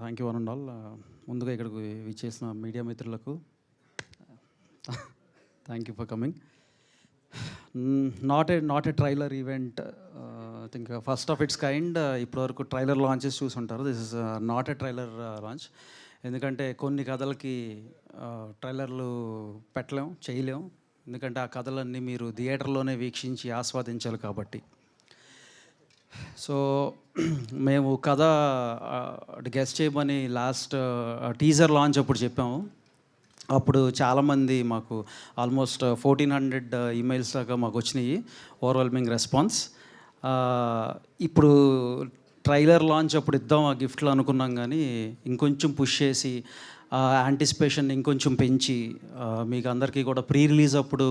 Thank you one and all. ముందుగా ఇక్కడికి విచ్చేసిన మీడియా మిత్రులకు thank you for coming. Not a trailer event, I think first of it's kind. ఇప్పటివరకు trailer launches చూసుంటారు. This is not a trailer launch. ఎందుకంటే కొన్ని కథలకి ట్రైలర్లు చేయలేం. ఎందుకంటే ఆ కథలన్నీ మీరు థియేటర్లోనే వీక్షించి ఆస్వాదించాలి కాబట్టి. సో మేము కథ గెస్ట్ చేయమని లాస్ట్ టీజర్ లాంచ్ అప్పుడు చెప్పాము. అప్పుడు చాలామంది మాకు ఆల్మోస్ట్ 1400 ఈమెయిల్స్ దాకా మాకు వచ్చినాయి, ఓవర్వెల్మింగ్ రెస్పాన్స్. ఇప్పుడు ట్రైలర్ లాంచ్ అప్పుడు ఇద్దాం ఆ గిఫ్ట్లు అనుకున్నాం, కానీ ఇంకొంచెం పుష్ చేసి యాంటిసిపేషన్ ఇంకొంచెం పెంచి మీకు అందరికీ కూడా ప్రీ రిలీజ్ అప్పుడు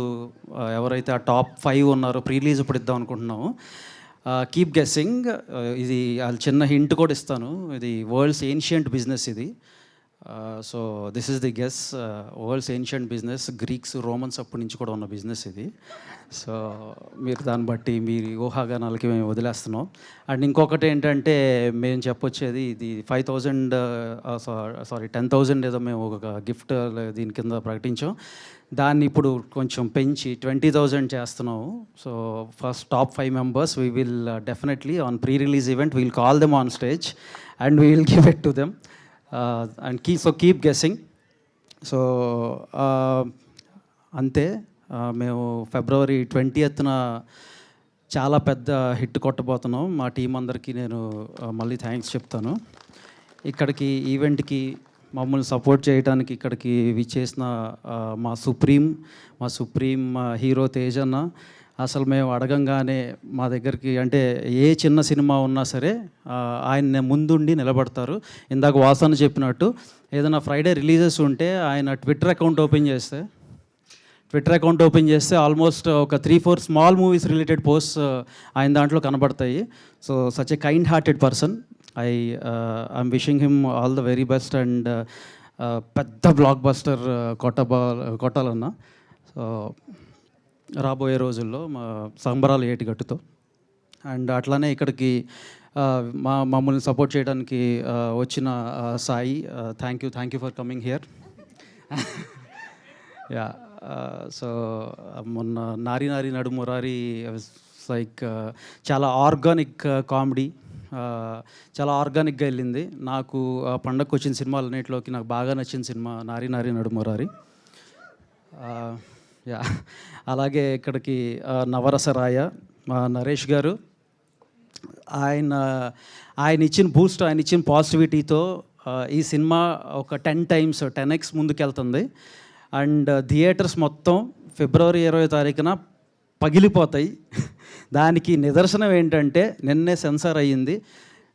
ఎవరైతే ఆ టాప్ 5 ఉన్నారో ప్రీ రిలీజ్ అప్పుడు ఇద్దాం అనుకుంటున్నాము. Keep guessing. ఇది చిన్న హింట్ కూడా ఇస్తాను. ఇది వరల్డ్స్ ఏన్షియంట్ బిజినెస్ ఇది. So this is the guess. World's ancient business, Greeks Romans అప్పటి నుంచి కూడా ఉన్న బిజినెస్ ఇది. సో మీరు దాన్ని బట్టి మీరు ఊహాగానాలకి మేము వదిలేస్తున్నాం. అండ్ ఇంకొకటి ఏంటంటే మేము చెప్పొచ్చేది ఇది 10,000 ఏదో మేము ఒక గిఫ్ట్ దీని కింద ప్రకటించాం. దాన్ని ఇప్పుడు కొంచెం పెంచి 20,000 చేస్తున్నాము. So first top 5 members we will definitely on pre-release event we'll call them on stage and we will give it to them and keep guessing. So అంతే. మేము February 20th చాలా పెద్ద హిట్ కొట్టబోతున్నాం. మా టీం అందరికీ నేను మళ్ళీ థ్యాంక్స్ చెప్తాను. ఇక్కడికి ఈవెంట్కి మమ్మల్ని సపోర్ట్ చేయడానికి ఇక్కడికి విచ్చేసిన మా సుప్రీం హీరో తేజ్ అన్న. అసలు మేము అడగంగానే మా దగ్గరికి, అంటే ఏ చిన్న సినిమా ఉన్నా సరే ఆయన ముందుండి నిలబడతారు. ఇందాక వాసన చెప్పినట్టు ఏదైనా ఫ్రైడే రిలీజెస్ ఉంటే ఆయన ట్విట్టర్ అకౌంట్ ఓపెన్ చేస్తే ఆల్మోస్ట్ ఒక 3-4 స్మాల్ మూవీస్ రిలేటెడ్ పోస్ట్స్ ఆయన దాంట్లో కనబడతాయి. So such a kind hearted person. I'm wishing him all the very best and పెద్ద బ్లాక్ బస్టర్ కొట్టాలన్నా. సో రాబోయే రోజుల్లో మా సంబరాలు ఏటిగట్టుతో. అండ్ అట్లానే ఇక్కడికి మమ్మల్ని సపోర్ట్ చేయడానికి వచ్చిన Sai, thank you for coming here. Yeah. So మొన్న నారి నడు మురారి లైక్ చాలా ఆర్గానిక్ కామెడీ, చాలా ఆర్గానిక్గా వెళ్ళింది. నాకు పండగకు వచ్చిన సినిమాలన్నింటిలోకి నాకు బాగా నచ్చిన సినిమా నారి నడు మురారి. యా. అలాగే ఇక్కడికి నవరసరాయ నరేష్ గారు, ఆయన ఇచ్చిన బూస్ట్, ఆయన ఇచ్చిన పాజిటివిటీతో ఈ సినిమా ఒక 10x ముందుకెళ్తుంది. అండ్ థియేటర్స్ మొత్తం February 20 పగిలిపోతాయి. దానికి నిదర్శనం ఏంటంటే నిన్నే సెన్సార్ అయ్యింది.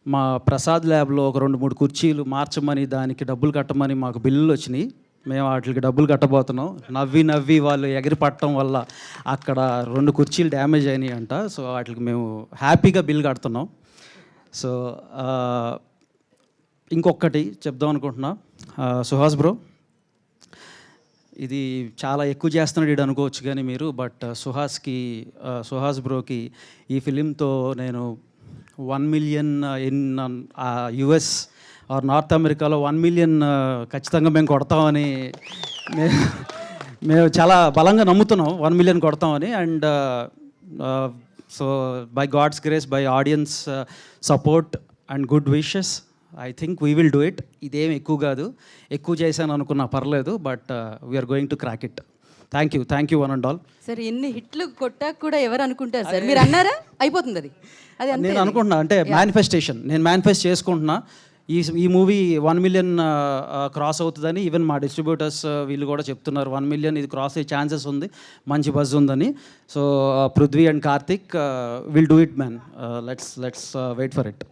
మా ప్రసాద్ ల్యాబ్లో ఒక 2-3 కుర్చీలు మార్చమని, దానికి డబ్బులు కట్టమని మాకు బిల్లులు వచ్చినాయి. మేము వాటికి డబ్బులు కట్టబోతున్నాం. నవ్వి వాళ్ళు ఎగిరి పట్టడం వల్ల అక్కడ 2 కుర్చీలు డ్యామేజ్ అయినాయి అంట. సో వాటికి మేము హ్యాపీగా బిల్ కడుతున్నాం. సో ఇంకొకటి చెప్దాం అనుకుంటున్నా. సుహాస్ ఇది చాలా ఎక్కువ చేస్తున్నాడు ఇది అనుకోవచ్చు కానీ మీరు, బట్ సుహాస్ బ్రోకి ఈ ఫిలింతో నేను 1 million in US or north అమెరికాలో 1 million ఖచ్చితంగా మేము కొడతామని మేము చాలా బలంగా నమ్ముతున్నాం. 1 million కొడతామని. And so by God's grace, by audience support and good wishes, I think we will do it. ఇదేం ఎక్కువ కాదు, ఎక్కువ చేశాను అనుకున్నా పర్లేదు, but we are going to crack it. Thank you one and all. Sir ఎన్ని హిట్లు కొట్టాక కూడా ఎవరు అనుకుంటారు సార్? మీరు అన్నారా అయిపోతుంది అది నేను అనుకుంటున్నా. అంటే మేనిఫెస్టేషన్, నేను మేనిఫెస్ట్ చేసుకుంటున్నా. ఈ మూవీ 1 million క్రాస్ అవుతుందని ఈవెన్ మా డిస్ట్రిబ్యూటర్స్ వీళ్ళు కూడా చెప్తున్నారు. 1 million ఇది క్రాస్ అయ్యే ఛాన్సెస్ ఉంది, మంచి బజ్ ఉందని. So Prithvi and Karthik will do it man. Let's wait for it.